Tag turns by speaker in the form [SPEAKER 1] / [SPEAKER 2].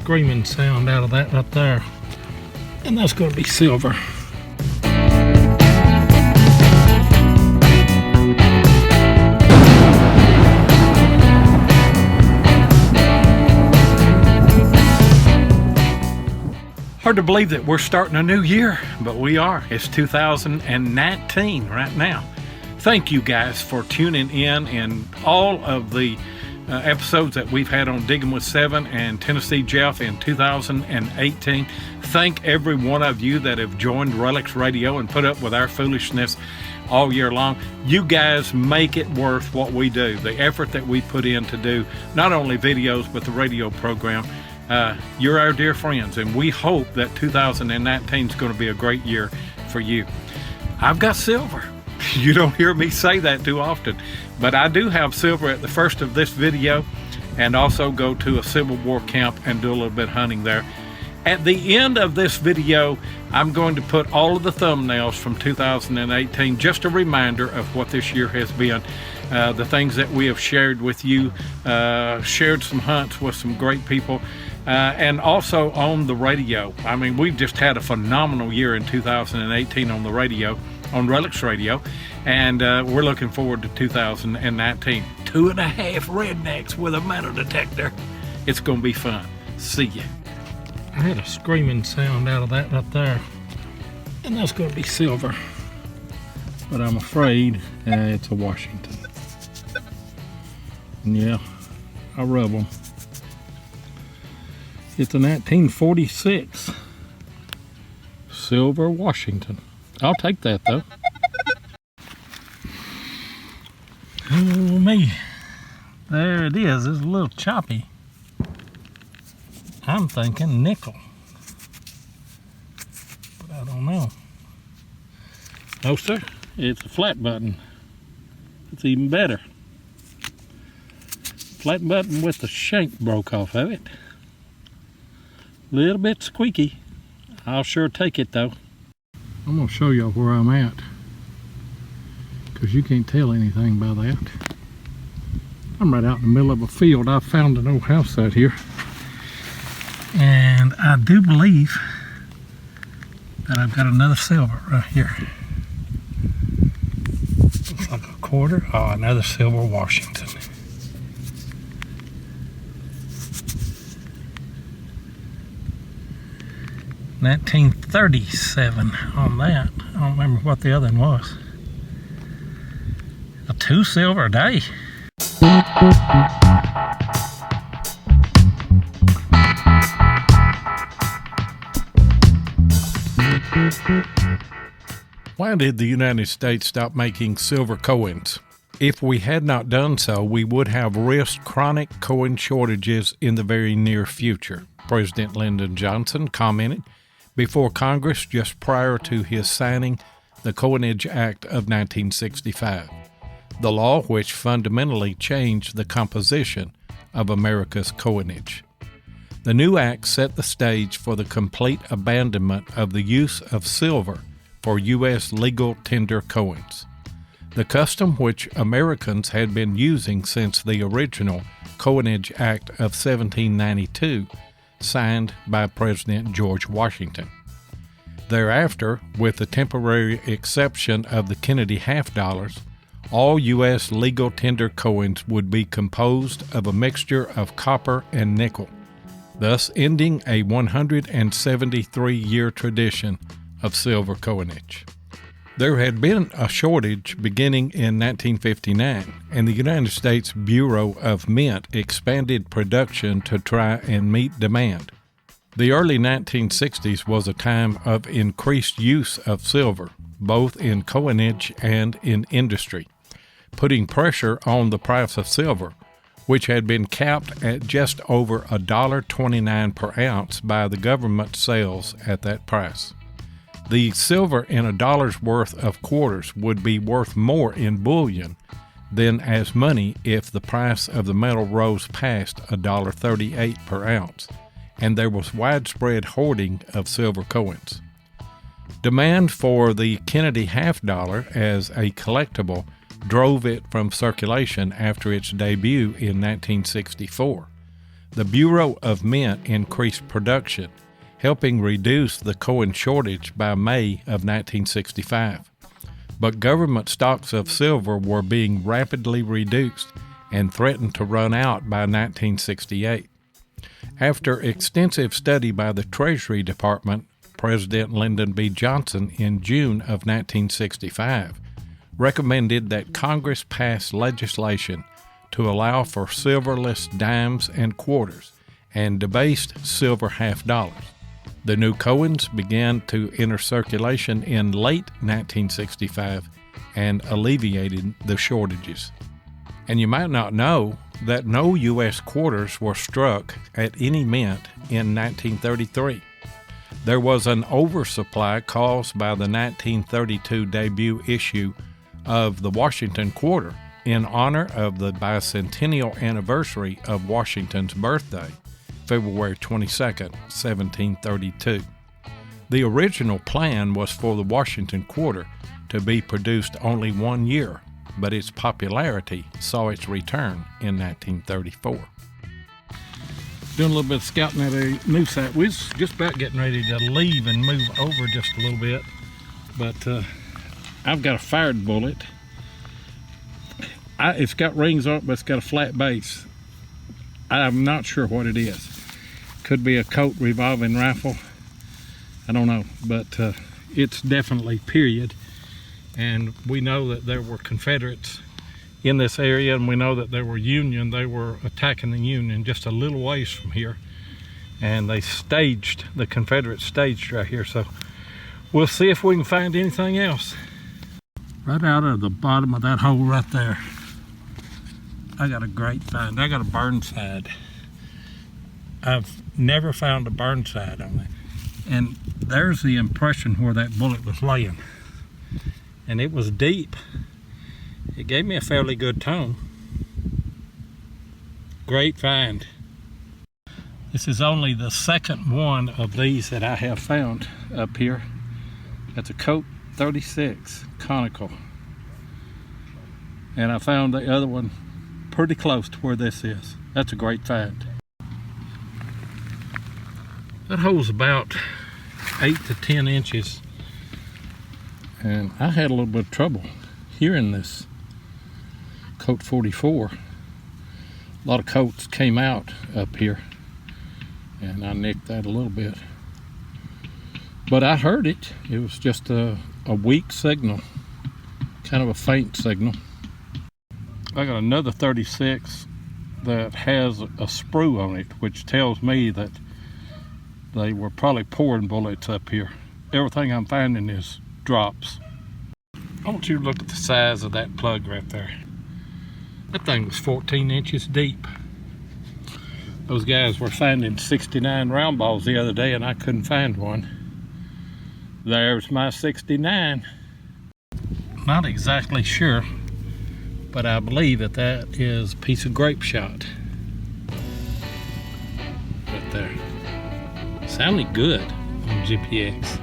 [SPEAKER 1] screaming sound out of that right there. And that's going to be silver. Hard to believe that we're starting a new year, but we are. It's 2019 right now. Thank you guys for tuning in and all of the episodes that we've had on Digging with Seven and Tennessee Jeff in 2018. Thank every one of you that have joined Relics Radio and put up with our foolishness all year long. You guys make it worth what we do, the effort that we put in to do not only videos but the radio program. You're our dear friends, and we hope that 2019 is going to be a great year for you. I've got silver. You don't hear me say that too often, but I do have silver at the first of this video, and also go to a Civil War camp and do a little bit of hunting there. At the end of this video, I'm going to put all of the thumbnails from 2018, just a reminder of what this year has been. The things that we have shared with you, shared some hunts with some great people, and also on the radio. I mean, we've just had a phenomenal year in 2018 on the radio, on Relics Radio, and we're looking forward to 2019. 2.5 rednecks with a metal detector. It's going to be fun. See ya. I had a screaming sound out of that right there, and that's going to be silver, but I'm afraid it's a Washington. And yeah, I rub them. It's a 1946 silver Washington. I'll take that though. Oh me, there it is. It's a little choppy. I'm thinking nickel, but I don't know. No sir, it's a flat button. It's even better. Flat button with the shank broke off of it. Little bit squeaky. I'll sure take it though. I'm gonna show y'all where I'm at, because you can't tell anything by that. I'm right out in the middle of a field. I found an old house out here, and I do believe that I've got another silver right here. Looks like a quarter. Oh, another silver Washington. $1937 on that. I don't remember what the other one was. A 2 silver a day. Why did the United States stop making silver coins? If we had not done so, we would have risked chronic coin shortages in the very near future, President Lyndon Johnson commented before Congress just prior to his signing the Coinage Act of 1965, the law which fundamentally changed the composition of America's coinage. The new act set the stage for the complete abandonment of the use of silver for U.S. legal tender coins, the custom which Americans had been using since the original Coinage Act of 1792, signed by President George Washington. Thereafter, with the temporary exception of the Kennedy half-dollars, all U.S. legal tender coins would be composed of a mixture of copper and nickel, thus ending a 173-year tradition of silver coinage. There had been a shortage beginning in 1959, and the United States Bureau of Mint expanded production to try and meet demand. The early 1960s was a time of increased use of silver, both in coinage and in industry, putting pressure on the price of silver, which had been capped at just over $1.29 per ounce by the government sales at that price. The silver in a dollar's worth of quarters would be worth more in bullion than as money if the price of the metal rose past $1.38 per ounce, and there was widespread hoarding of silver coins. Demand for the Kennedy half-dollar as a collectible drove it from circulation after its debut in 1964. The Bureau of Mint increased production, helping reduce the coin shortage by May of 1965. But government stocks of silver were being rapidly reduced and threatened to run out by 1968. After extensive study by the Treasury Department, President Lyndon B. Johnson in June of 1965 recommended that Congress pass legislation to allow for silverless dimes and quarters and debased silver half dollars. The new coins began to enter circulation in late 1965 and alleviated the shortages. And you might not know that no U.S. quarters were struck at any mint in 1933. There was an oversupply caused by the 1932 debut issue of the Washington quarter in honor of the bicentennial anniversary of Washington's birthday, February 22, 1732. The original plan was for the Washington quarter to be produced only 1 year, but its popularity saw its return in 1934. Doing a little bit of scouting at a new site. We was just about getting ready to leave and move over just a little bit, but I've got a fired bullet. It's got rings on it, but it's got a flat base. I'm not sure what it is. Could be a Colt revolving rifle. I don't know, but it's definitely period. And we know that there were Confederates in this area, and we know that there were Union. They were attacking the Union just a little ways from here, and they staged, the Confederates staged right here. So we'll see if we can find anything else. Right out of the bottom of that hole right there, I got a great find. I got a Burnside. I've never found a Burnside on it. And there's the impression where that bullet was laying. And it was deep. It gave me a fairly good tone. Great find. This is only the second one of these that I have found up here. That's a Colt 36 conical. And I found the other one pretty close to where this is. That's a great find. That hole's about 8 to 10 inches. And I had a little bit of trouble hearing this Colt 44. A lot of Colts came out up here, and I nicked that a little bit. But I heard it. It was just a weak signal, kind of a faint signal. I got another 36 that has a sprue on it, which tells me that they were probably pouring bullets up here. Everything I'm finding is drops. I want you to look at the size of that plug right there. That thing was 14 inches deep. Those guys were finding 69 round balls the other day, and I couldn't find one. There's my 69. Not exactly sure, but I believe that is a piece of grape shot. Right there. Sounded good on GPX.